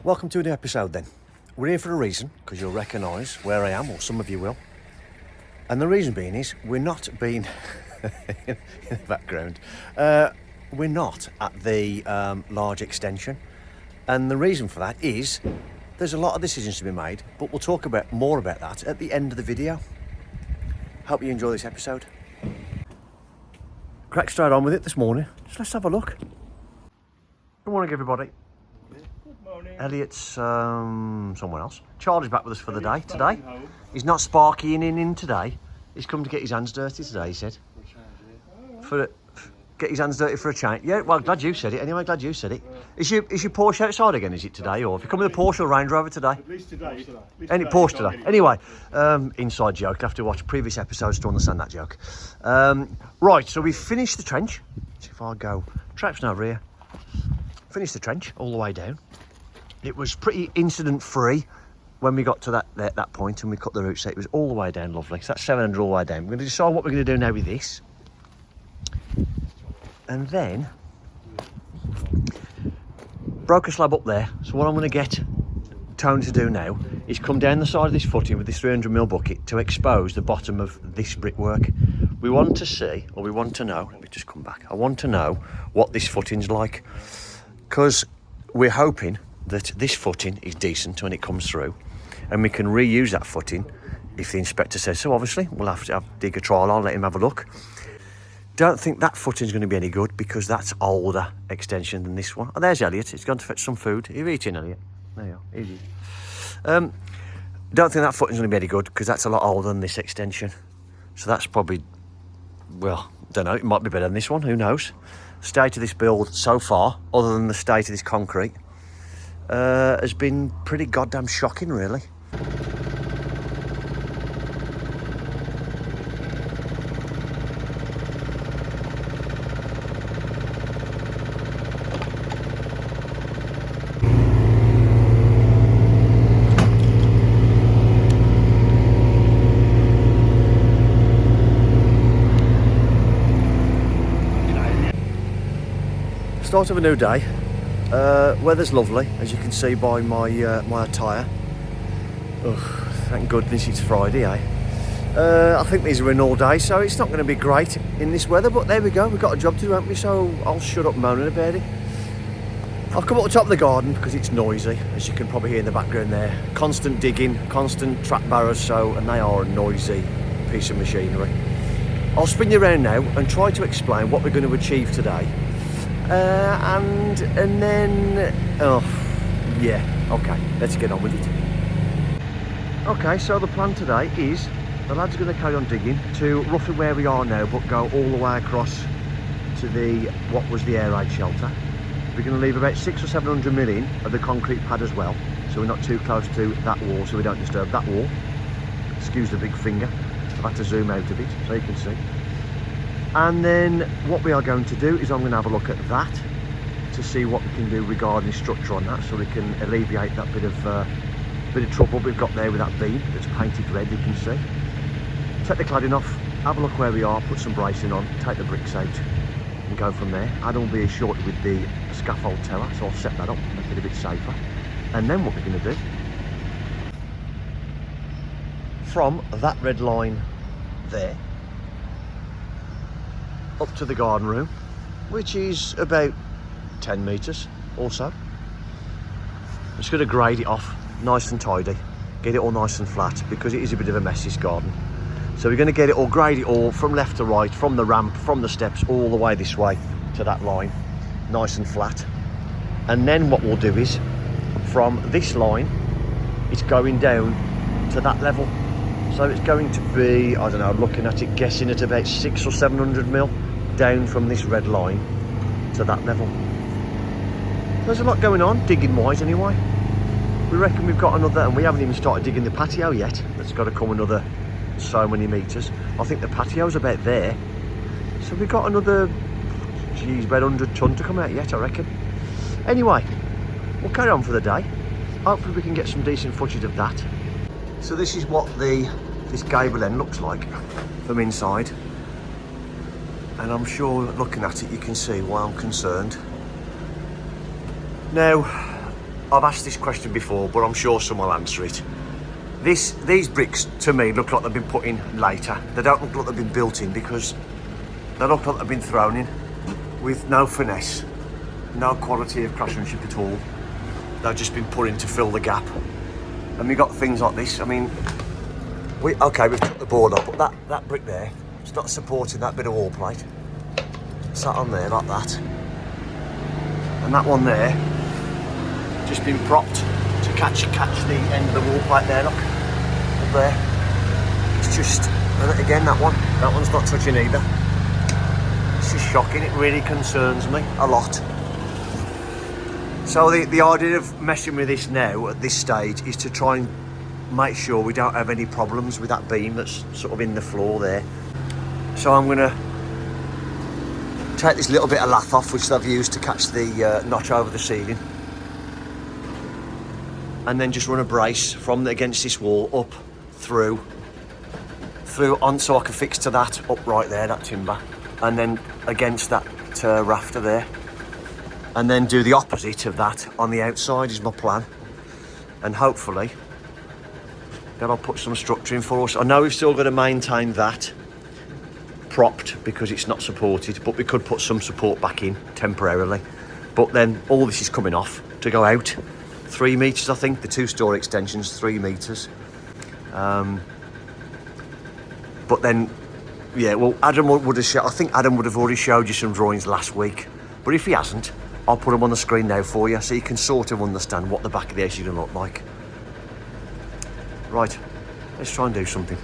Welcome to a new episode then. We're here for a reason, because you'll recognise where I am, or some of you will. And the reason being is, we're not being, in the background, we're not at the large extension. And the reason for that is, there's a lot of decisions to be made, but we'll talk more about that at the end of the video. Hope you enjoy this episode. Crack straight on with it this morning. So let's have a look. Good morning, everybody. Elliot's someone else. Charlie's back with us for the day today. He's not sparkying in today. He's come to get his hands dirty today, he said. Get his hands dirty for a change. Yeah, well, glad you said it. Anyway, glad you said it. Is your Porsche outside again, is it today? Or have you come with a Porsche or Range Rover today? At least today. Any Porsche today. Anyway, inside joke. You'll have to watch previous episodes to understand that joke. Right, so we've finished the trench. See if I go traipsing over here. Finished the trench all the way down. It was pretty incident free when we got to that point and we cut the route, so it was all the way down lovely. So that's 700 all the way down. We're going to decide what we're going to do now with this. And then, broke a slab up there. So what I'm going to get Tony to do now is come down the side of this footing with this 300mm bucket to expose the bottom of this brickwork. We want to see, or we want to know, let me just come back. I want to know what this footing's like, because we're hoping that this footing is decent when it comes through and we can reuse that footing if the inspector says so. Obviously we'll have to dig a trial on, let him have a look. Don't think that footing's going to be any good because that's older extension than this one. Oh, there's Elliot. He's gone to fetch some food. Are you eating, Elliot? There you are. Easy. Don't think that footing's going to be any good because that's a lot older than this extension. So that's probably, well, don't know, it might be better than this one, who knows. State of this build so far, other than the state of this concrete, has been pretty goddamn shocking, really. Start of a new day. Weather's lovely, as you can see by my my attire. Oh, thank goodness it's Friday, eh? I think these are in all day, so it's not going to be great in this weather, but there we go. We've got a job to do, haven't we? So I'll shut up moaning about it. I've come up the top of the garden because it's noisy, as you can probably hear in the background there. Constant digging, constant trap barrows, and they are a noisy piece of machinery. I'll spin you around now and try to explain what we're going to achieve today. And then, oh, yeah, okay, let's get on with it. Okay, so the plan today is the lads are going to carry on digging to roughly where we are now, but go all the way across to what was the air raid shelter. We're going to leave about 600 or 700 million of the concrete pad as well, so we're not too close to that wall, so we don't disturb that wall. Excuse the big finger, I've had to zoom out a bit so you can see. And then what we are going to do is I'm going to have a look at that to see what we can do regarding the structure on that, so we can alleviate that bit of trouble we've got there with that beam that's painted red, you can see. Take the cladding off, have a look where we are, put some bracing on, take the bricks out and go from there. Adam will be shortly with the scaffold tower, so I'll set that up, make it a bit safer. And then what we're going to do, from that red line there up to the garden room, which is about 10 metres or so. I'm just going to grade it off nice and tidy, get it all nice and flat, because it is a bit of a mess, this garden. So we're going to get it all, grade it all from left to right, from the ramp, from the steps, all the way this way to that line, nice and flat. And then what we'll do is, from this line, it's going down to that level. So it's going to be, I don't know, looking at it, guessing at about 600 or 700 mil down from this red line to that level. There's a lot going on, digging wise anyway. We reckon we've got another, and we haven't even started digging the patio yet. That's got to come another so many metres. I think the patio's about there. So we've got another, geez, about 100 tonne to come out yet, I reckon. Anyway, we'll carry on for the day. Hopefully we can get some decent footage of that. So this is what this gable end looks like from inside. And I'm sure looking at it you can see why I'm concerned. Now, I've asked this question before, but I'm sure someone will answer it. These bricks, to me, look like they've been put in later. They don't look like they've been built in, because they look like they've been thrown in with no finesse, no quality of craftsmanship at all. They've just been put in to fill the gap. And we got things like this. I mean, we've took the board up, but that brick there, it's not supporting that bit of wall plate. Sat on there like that. And that one there, just been propped to catch the end of the wall plate there, look. Up there. It's just, and again, that one's not touching either. This is shocking. It really concerns me a lot. So the idea of messing with this now at this stage is to try and make sure we don't have any problems with that beam that's sort of in the floor there. So I'm going to take this little bit of lath off, which they've used to catch the notch over the ceiling, and then just run a brace from against this wall up through on, so I can fix to that up right there, that timber, and then against that rafter there, and then do the opposite of that on the outside is my plan. And hopefully then I'll put some structure in for us. I know we've still got to maintain that propped because it's not supported, but we could put some support back in temporarily. But then all this is coming off to go out 3 meters, I think. The 2-story extension's 3 meters. But then, yeah, well, Adam would have I think Adam would have already showed you some drawings last week. But if he hasn't, I'll put them on the screen now for you, so you can sort of understand what the back of the house is going to look like. Right, let's try and do something.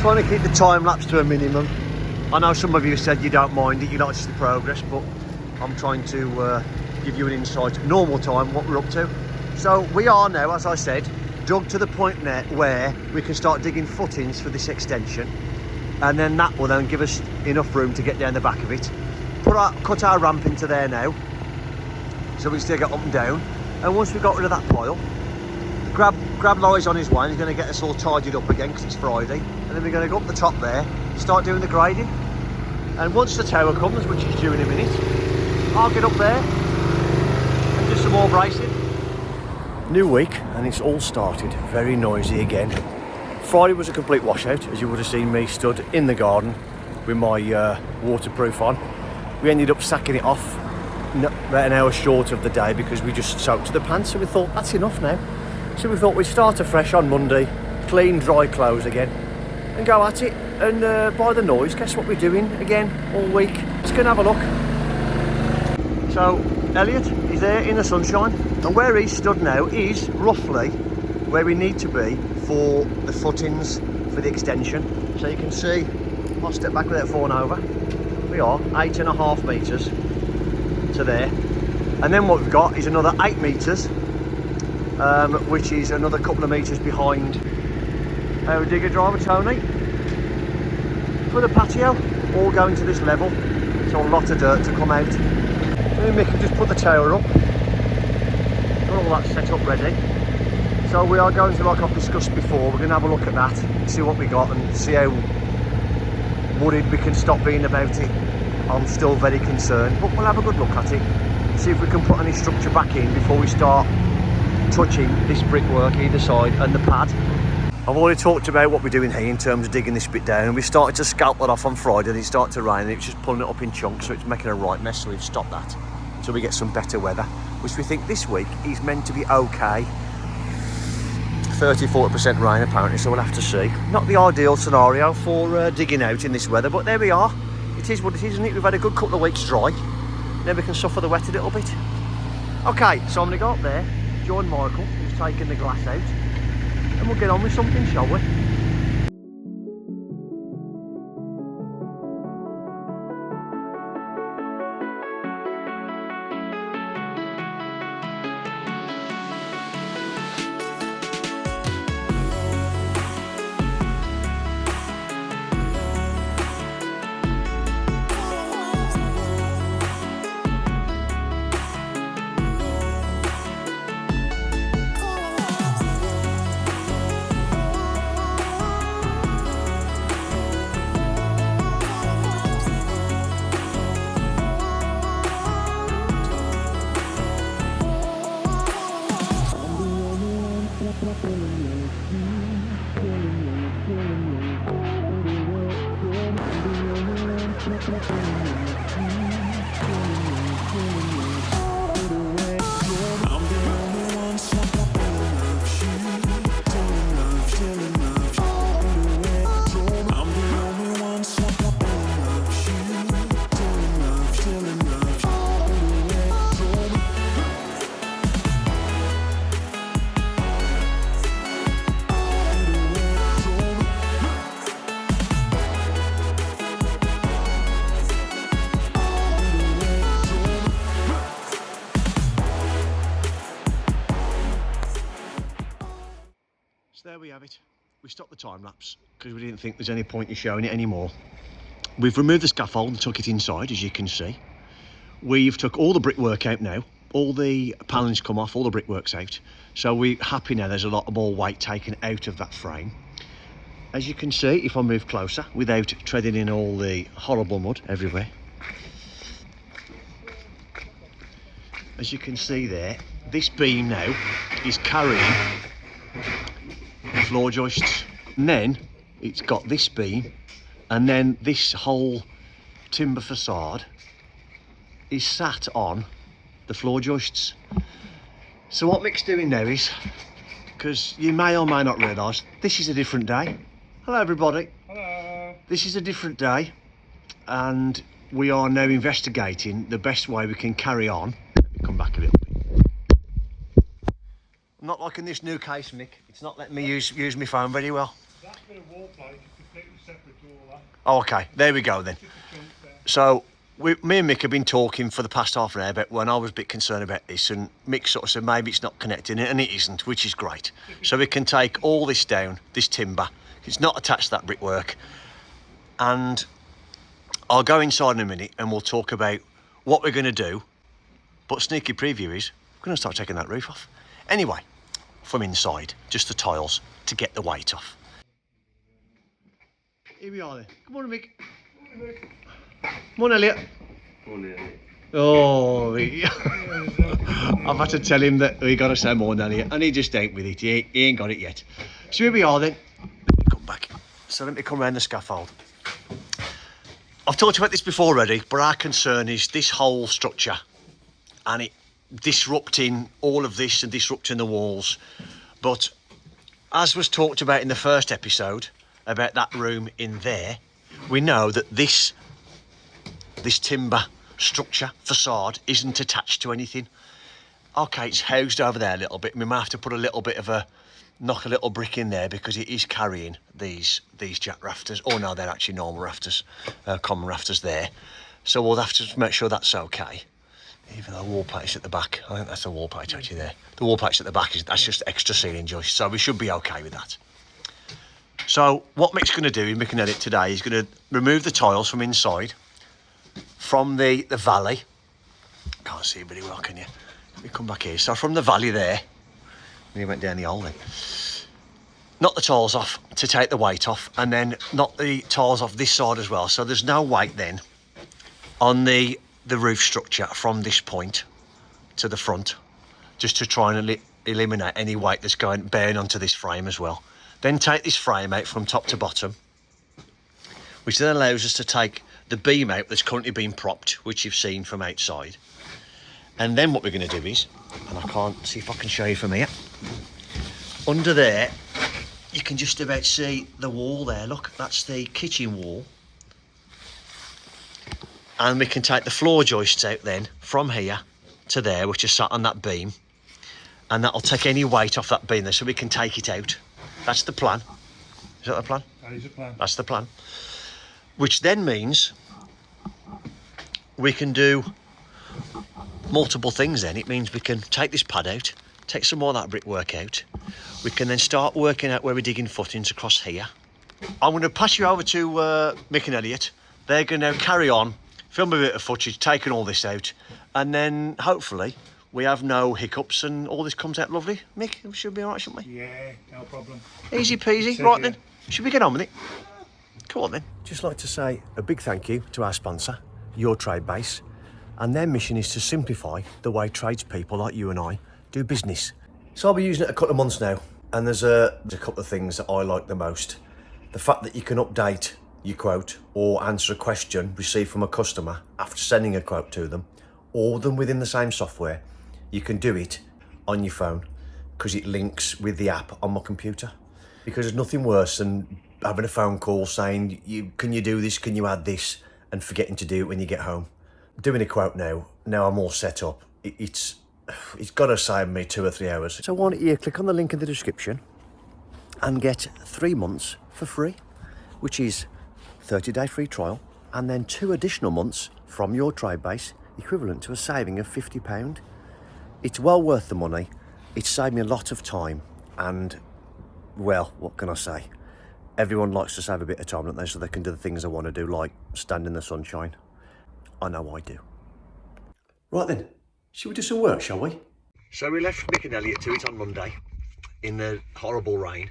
Trying to keep the time lapse to a minimum. I know some of you said you don't mind it, you like to see the progress, but I'm trying to give you an insight, normal time, what we're up to. So we are now, as I said, dug to the point now where we can start digging footings for this extension, and then that will then give us enough room to get down the back of it. Cut our ramp into there now, so we can still get up and down. And once we've got rid of that pile, grab Lois on his way, and he's going to get us all tidied up again because it's Friday. And then we're going to go up the top there, start doing the grading. And once the tower comes, which is due in a minute, I'll get up there and do some more bracing. New week, and it's all started very noisy again. Friday was a complete washout, as you would have seen me stood in the garden with my waterproof on. We ended up sacking it off about an hour short of the day because we just soaked to the pants, so we thought that's enough now. So we thought we'd start afresh on Monday, clean, dry clothes again, and go at it. And by the noise, guess what we're doing again all week? Let's go and have a look. So Elliot is there in the sunshine, and where he's stood now is roughly where we need to be for the footings for the extension. So you can see, I'll step back without falling over. We are 8.5 meters to there, and then what we've got is another 8 meters, which is another couple of meters behind our digger driver Tony for the patio, all going to this level. So a lot of dirt to come out. And then Mick can just put the tower up. Got all that set up ready. So we are going to, like I've discussed before, we're going to have a look at that, see what we got, and see how worried we can stop being about it. I'm still very concerned, but we'll have a good look at it, see if we can put any structure back in before we start touching this brickwork either side and the pad. I've already talked about what we're doing here in terms of digging this bit down, and we started to scalp that off on Friday, and it started to rain, and it's just pulling it up in chunks, so it's making a right mess. So we've stopped that until we get some better weather, which we think this week is meant to be okay. 30-40% rain apparently, so we'll have to see. Not the ideal scenario for digging out in this weather, but there we are. It is what it is, isn't it? We've had a good couple of weeks dry. then we can suffer the wet a little bit. Okay, so I'm going to go up there, join Michael, who's taking the glass out, and we'll get on with something, shall we? So there we have it. We stopped the time lapse because we didn't think there's any point in showing it anymore. We've removed the scaffold and took it inside, as you can see. We've took all the brickwork out now. All the panelling's come off, all the brickwork's out. So we're happy now there's a lot more weight taken out of that frame. As you can see, if I move closer, without treading in all the horrible mud everywhere. As you can see there, this beam now is carrying floor joists, and then it's got this beam, and then this whole timber facade is sat on the floor joists. So what Mick's doing now is, because you may or may not realise, this is a different day. Hello everybody. Hello. This is a different day, and we are now investigating the best way we can carry on. Let me come back a little bit. I'm not liking this new case, Mick. It's not letting me use my phone very well. That bit of wall plate is completely separate to all that. Oh, okay. There we go then. So, me and Mick have been talking for the past half an hour about when I was a bit concerned about this, and Mick sort of said maybe it's not connecting, and it isn't, which is great. So we can take all this down, this timber. It's not attached to that brickwork. And I'll go inside in a minute and we'll talk about what we're going to do. But sneaky preview is, we're going to start taking that roof off. Anyway, from inside, just the tiles to get the weight off. Here we are then. Good morning, Mick. Good morning, Mick. Morning, Elliot. Morning, Elliot. Oh, I've had to tell him that we got to say morning, Elliot, and he just ain't with it. He ain't got it yet. So here we are then. Let me come back. So let me come around the scaffold. I've talked about this before already, but our concern is this whole structure and it disrupting all of this and disrupting the walls. But as was talked about in the first episode about that room in there, we know that this timber structure facade isn't attached to anything. Okay, it's housed over there a little bit. We might have to put a little bit of knock a little brick in there because it is carrying these jack rafters. Oh no, they're actually normal rafters, common rafters there. So we'll have to make sure that's okay. Even though the wall plate's at the back, I think that's the wall plate actually there. The wall plate's at the back, that's just extra ceiling joist, so we should be okay with that. So what Mick's going to do, Mick and Elliot today, is going to remove the tiles from inside, from the valley. Can't see very well, can you? Let me come back here. So from the valley there, and he went down the hole then. Knock the tiles off to take the weight off, and then knock the tiles off this side as well. So there's no weight then on the roof structure from this point to the front, just to try and eliminate any weight that's going bearing onto this frame as well. Then take this frame out from top to bottom, which then allows us to take the beam out that's currently been propped, which you've seen from outside. And then what we're going to do is, and I can't see if I can show you from here, under there you can just about see the wall there. Look, that's the kitchen wall. and we can take the floor joists out then from here to there, which is sat on that beam, and that'll take any weight off that beam there, so we can take it out. That's the plan. Is that the plan? That is a plan. That's the plan. Which then means we can do multiple things then. It means we can take this pad out, take some more of that brickwork out. We can then start working out where we're digging footings across here. I'm going to pass you over to Mick and Elliot. They're going to carry on, film a bit of footage, taking all this out, and then hopefully we have no hiccups and all this comes out lovely. Mick, we should be all right, shouldn't we? Yeah, no problem. Easy peasy. Right then, should we get on with it? Come on then. Just like to say a big thank you to our sponsor, YourTradebase, and their mission is to simplify the way tradespeople like you and I do business. So I'll be using it a couple of months now, and there's a couple of things that I like the most. The fact that you can update your quote or answer a question received from a customer after sending a quote to them, all of them within the same software. You can do it on your phone because it links with the app on my computer. Because there's nothing worse than having a phone call saying, can you do this, can you add this, and forgetting to do it when you get home. Doing a quote now I'm all set up, it's got to save me 2 or 3 hours. So why don't you click on the link in the description and get 3 months for free, which is 30-day free trial, and then 2 additional months from YourTradebase, equivalent to a saving of £50. It's well worth the money. It's saved me a lot of time, and well, what can I say? Everyone likes to save a bit of time, don't they, so they can do the things they want to do, like stand in the sunshine. I know I do. Right then, shall we do some work, shall we? So we left Mick and Elliot to it on Monday in the horrible rain.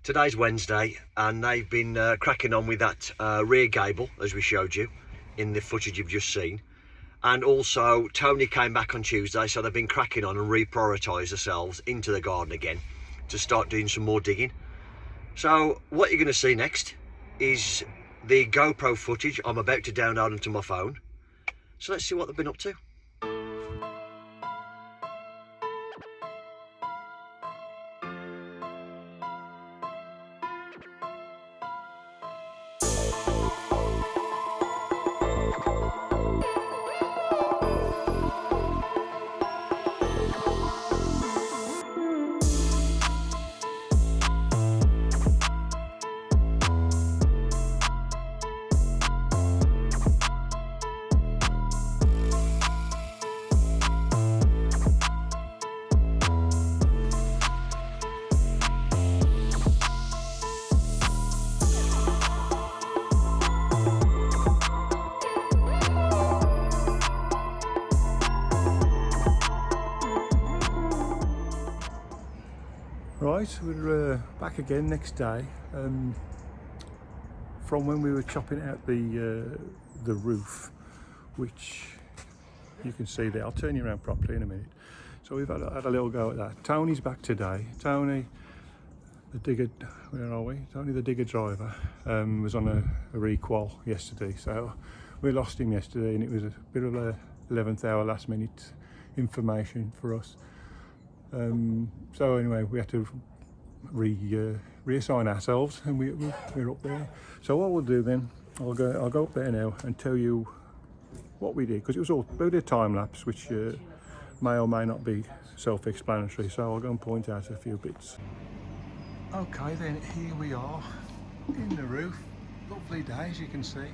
Today's Wednesday, and they've been cracking on with that rear gable, as we showed you in the footage you've just seen. And also, Tony came back on Tuesday, so they've been cracking on and reprioritised themselves into the garden again to start doing some more digging. So what you're going to see next is the GoPro footage I'm about to download onto my phone. So let's see what they've been up to. Right, we're back again next day. From when we were chopping out the roof, which you can see there. I'll turn you around properly in a minute. So we've had a little go at that. Tony's back today. Tony, the digger, where are we? Tony, the digger driver, was on a requal yesterday. So we lost him yesterday, and it was a bit of a 11th hour last minute information for us. So anyway, we had to reassign ourselves, and we're up there. So what we'll do then, I'll go up there now and tell you what we did, because it was all about a time lapse, which may or may not be self-explanatory. So I'll go and point out a few bits. Okay, then here we are in the roof. Lovely day, as you can see.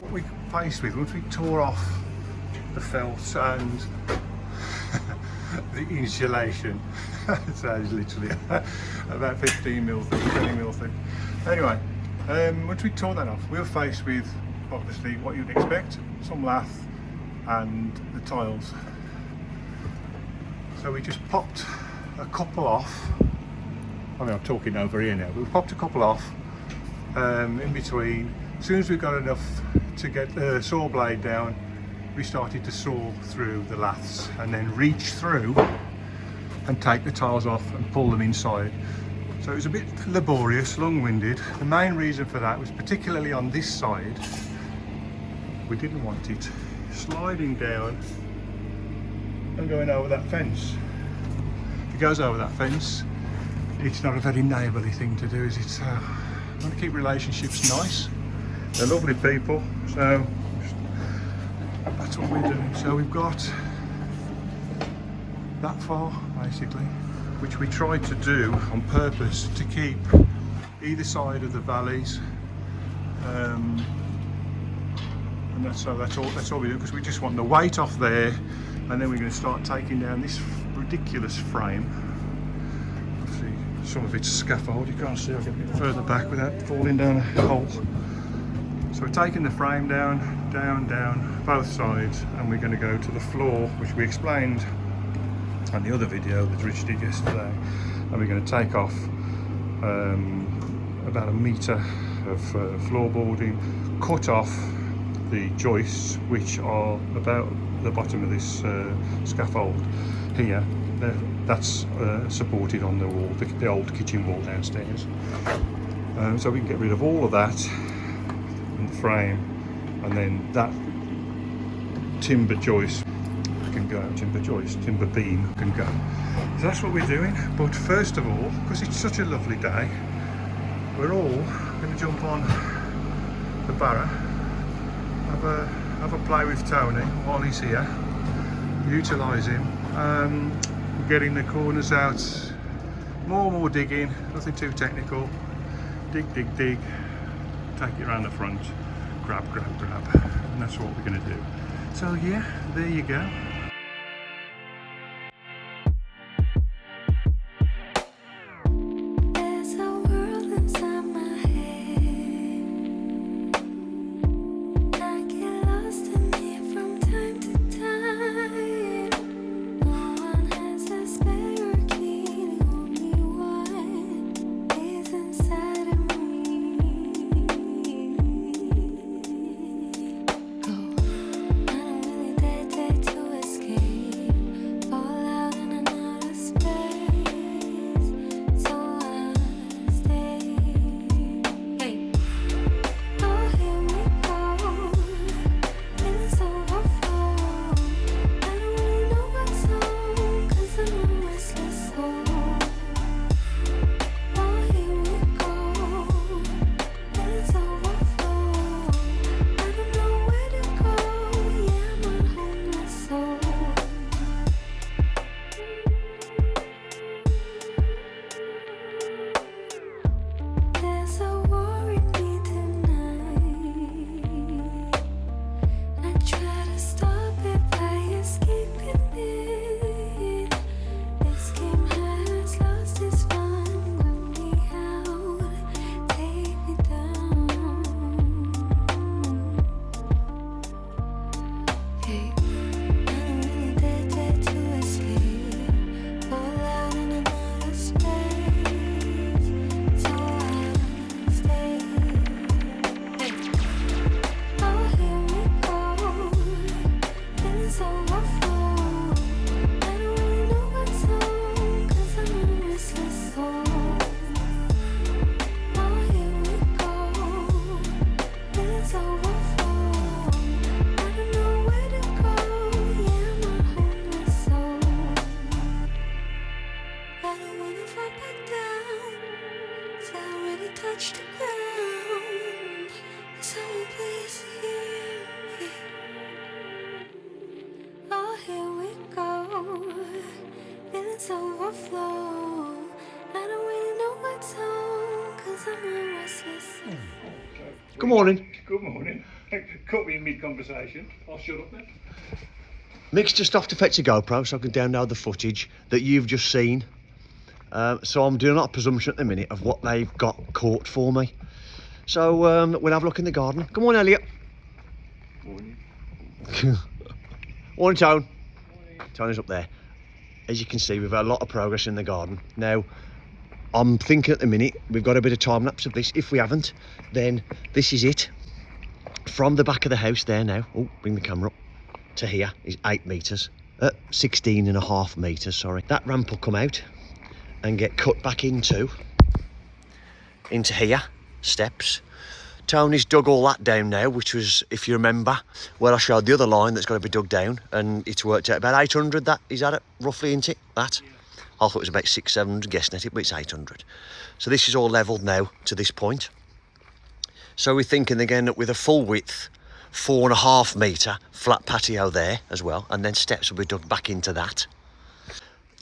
What we're faced with once we tore off the felt and the insulation. So it's literally about 15mm thick, 20mm thick. Anyway, once we tore that off, we were faced with obviously what you'd expect: some lath and the tiles. So we just popped a couple off. I mean, I'm talking over here now. We popped a couple off in between. As soon as we got enough to get the saw blade down, we started to saw through the laths and then reach through and take the tiles off and pull them inside. So it was a bit laborious, long-winded. The main reason for that was, particularly on this side, we didn't want it sliding down and going over that fence. If it goes over that fence, it's not a very neighbourly thing to do, is it? I want to keep relationships nice. They're lovely people, so that's what we're doing. So we've got that far basically, which we tried to do on purpose to keep either side of the valleys, and that's all we do, because we just want the weight off there, and then we're going to start taking down this ridiculous frame. Obviously some of it's scaffold, you can't see, I'll get a bit further back without falling down a hole. So we're taking the frame down, both sides, and we're going to go to the floor, which we explained on the other video that Rich did yesterday, and we're going to take off about 1 metre of floorboarding, cut off the joists which are about the bottom of this scaffold here. That's supported on the wall, the old kitchen wall downstairs. So we can get rid of all of that and the frame, and then that timber joist can go, timber beam can go. So that's what we're doing. But first of all, because it's such a lovely day, we're all going to jump on the barrow, have a play with Tony while he's here, utilise him, getting the corners out, more digging, nothing too technical, dig, take it around the front, grab, and that's what we're going to do. So yeah, there you go. Good morning. Good morning. Caught me in mid-conversation. I'll shut up then. Mick's just off to fetch a GoPro so I can download the footage that you've just seen. So I'm doing a lot of presumption at the minute of what they've got caught for me. So we'll have a look in the garden. Come on, Elliot. Morning. Morning, Tone. Tony's up there. As you can see, we've had a lot of progress in the garden. Now, I'm thinking at the minute we've got a bit of time lapse of this. If we haven't, then this is it. From the back of the house there now, oh, bring the camera up, to here is 8 metres. 16.5 metres, sorry. That ramp will come out and get cut back into here, steps. Tony's dug all that down now, which was, if you remember, where I showed the other line that's got to be dug down, and it's worked out about 800, that, is that it, roughly, isn't it, that? Yeah. I thought it was about 600-700, guessing at it, but it's 800. So this is all levelled now to this point. So we're thinking again that with a full width 4.5 metre flat patio there as well, and then steps will be dug back into that.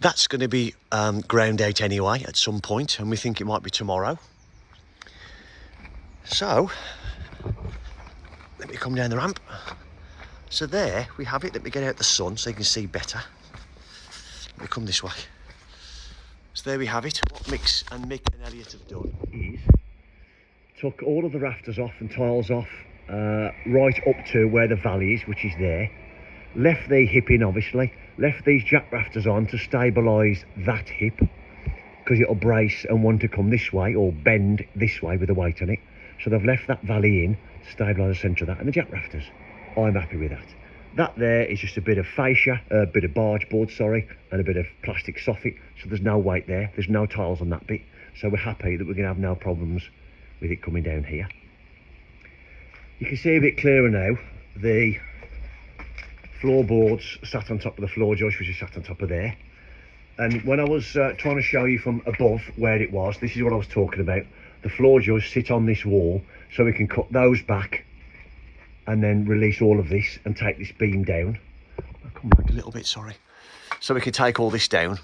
That's going to be ground out anyway at some point, and we think it might be tomorrow. So let me come down the ramp. So there we have it. Let me get out the sun so you can see better. Let me come this way. So there we have it. What Mick and Elliot have done is took all of the rafters off and tiles off right up to where the valley is, which is there. Left the hip in, obviously. Left these jack rafters on to stabilise that hip, because it'll brace and want to come this way or bend this way with the weight on it. So they've left that valley in to stabilise the centre of that and the jack rafters. I'm happy with that. That there is just a bit of fascia, a bit of barge board, sorry, and a bit of plastic soffit. So there's no weight there. There's no tiles on that bit. So we're happy that we're going to have no problems with it coming down here. You can see a bit clearer now. The floorboards sat on top of the floor joist, which is sat on top of there. And when I was trying to show you from above where it was, this is what I was talking about. The floor joists sit on this wall, so we can cut those back and then release all of this and take this beam down. I'll come back a little bit, sorry. So we can take all this down,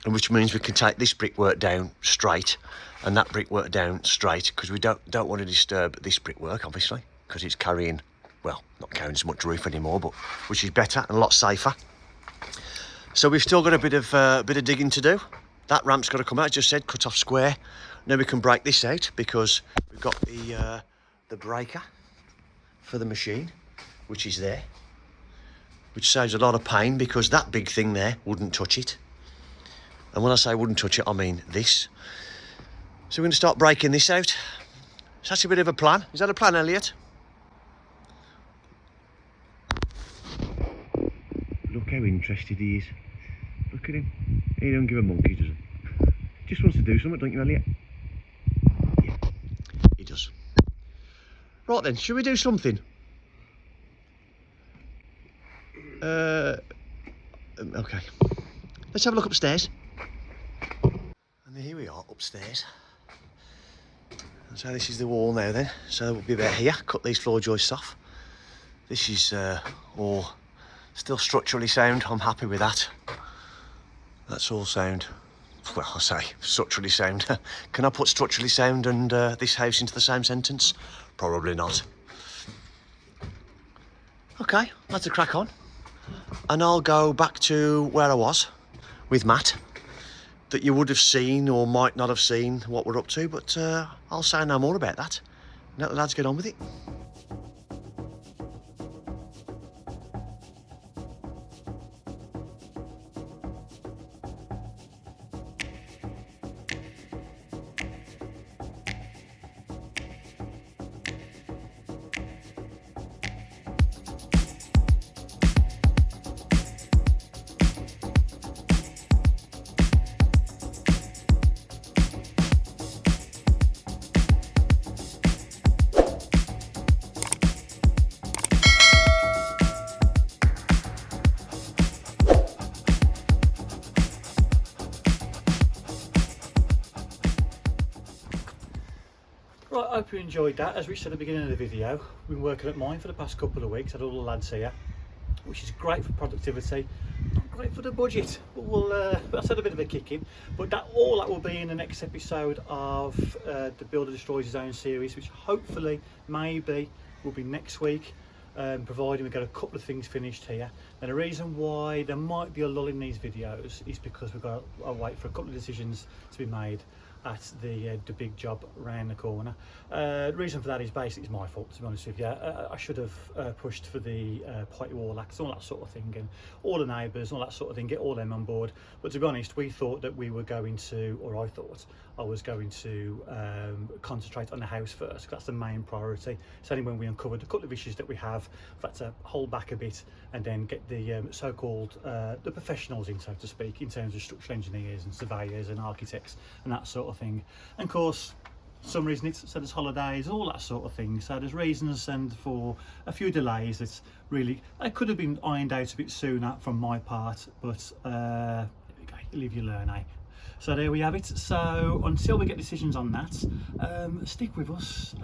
and which means we can take this brickwork down straight and that brickwork down straight, because we don't want to disturb this brickwork, obviously, because it's carrying, well, not carrying as much roof anymore, but which is better and a lot safer. So we've still got a bit of digging to do. That ramp's got to come out, as I just said, cut off square. Now we can break this out, because we've got the breaker for the machine, which is there, which saves a lot of pain, because that big thing there wouldn't touch it. And when I say wouldn't touch it, I mean this. So we're going to start breaking this out. So that's a bit of a plan. Is that a plan, Elliot? Look how interested he is. Look at him. He don't give a monkey, does he? Just wants to do something, don't you, Elliot? Yeah, he does. Right then, should we do something? Okay. Let's have a look upstairs. And here we are, upstairs. So this is the wall now then. So we'll be about here, cut these floor joists off. This is all still structurally sound. I'm happy with that. That's all sound. Well, I say structurally sound. Can I put structurally sound and this house into the same sentence? Probably not. Okay, let's crack on. And I'll go back to where I was with Matt, that you would have seen or might not have seen what we're up to, but I'll say no more about that. Let the lads get on with it. Right, I hope you enjoyed that. As we said at the beginning of the video, we've been working at mine for the past couple of weeks. Had all the lads here, which is great for productivity, not great for the budget, but we'll that's had a bit of a kick in. But all that will be in the next episode of the Builder Destroys His Own series, which hopefully maybe will be next week, providing we get a couple of things finished here. And the reason why there might be a lull in these videos is because we've got to wait for a couple of decisions to be made at the big job round the corner. The reason for that is basically it's my fault, to be honest with you. I should have pushed for the Party Wall Act, all that sort of thing, and all the neighbours, all that sort of thing, get all them on board. But to be honest, we thought that we were going to, or I thought I was going to concentrate on the house first, because that's the main priority. It's only when we uncovered a couple of issues that we have, we've had to hold back a bit and then get the so-called the professionals in, so to speak, in terms of structural engineers and surveyors and architects and that sort of thing. And of course, some reason it's so there's holidays, all that sort of thing. So there's reasons, and for a few delays, it's really, it could have been ironed out a bit sooner from my part, but okay, live you learn, eh? So there we have it. So until we get decisions on that, stick with us.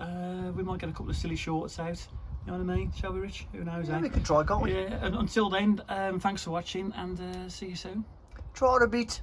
We might get a couple of silly shorts out. You know what I mean? Shall we, Rich? Who knows, Yeah, eh? we can try, can't we? Yeah, and until then, thanks for watching, and see you soon. Try it a bit.